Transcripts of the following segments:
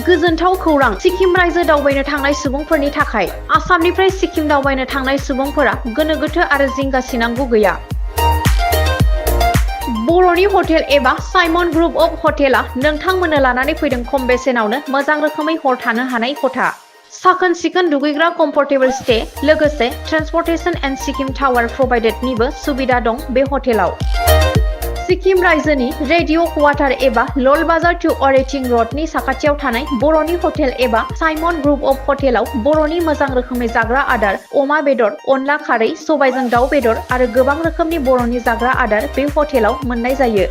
गोजोनथाव खौरां सिक्किम रायजो दावबायनो थांनाय सुबुंफोरनि थाखाय आसामनिफ्राय सिक्किम दावबायनो थांनाय सुबुंफोरा गोनो गोथो आरो जिंगा सिनांगौ गैया। बर'नि हटेल एबा साइमन ग्रुप अफ हटेला नोंथांमोननो लानानै फैदों खम बेसेनावनो मोजां रोखोमै हर थानो हानाय खथा, साखोन सिखोन दुगैग्रा कम्फर्टेबल स्टे, लोगोसे ट्रेन्सपर्टेशन एन्ड सिक्किम टावार प्रभाइडेडनिबो सुबिदा दं बे हटेलाव। सिक्किम रायजोनि रेडिअ क्वार्टार एबा लल बाजार टु अरेटिं रडनि साखाथियाव थानाय बर'नि हटेल एबा साइमन ग्रुप अफ हटेलाव बर'नि मोजां रोखोमै जाग्रा आदार, अमा बेदर, अनला खारै, सबायजों दाउ बेदर आरो गोबां रोखोमनि बर'नि जाग्रा आदार बे हटेलाव मोननाय जायो।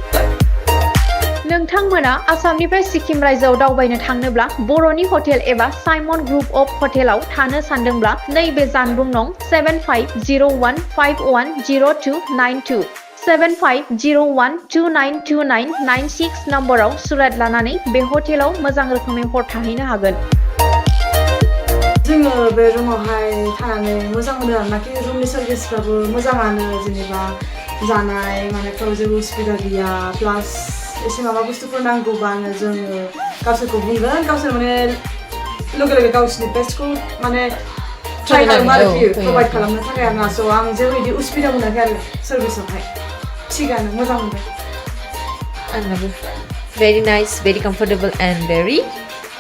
नोंथांमोना आसामनिफ्राय सिक्किम रायजोआव दावबायनो थांनोब्ला बर'नि हटेल एबा साइमन ग्रुप अफ हटेलाव थानो सानदोंब्ला नैबे जानबुं नं 7501510292 7501292996 नम्बराव सुरात लानानै बे हटेलाव मोजां रोखोमै हर थाहैनो हागोन। जोङो बे रुमावहाय थानानै मोजां मोनो आरोनाखि रुमनि सार्भिसफ्राबो मोजाङानो, जेनेबा जानाय मानायफ्राव जेबो उसुबिदा गैया। प्लास एसे माबा बुस्थुफोर नांगौबानो जोङो गावसोरखौ बुंगोन, गावसोर माने लोगो लोगो गावसोरनि बेस्टखौ माने ट्राइ खालामो आरोखि प्रभाइड खालामनो थाखाय आरोना। स' आं जेबो बिदि उसुबिदा मोनाखै आरो सार्भिसावहाय, थिगानो मोजां मोनदों। आंनाबो very nice, very comfortable and very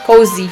cozy.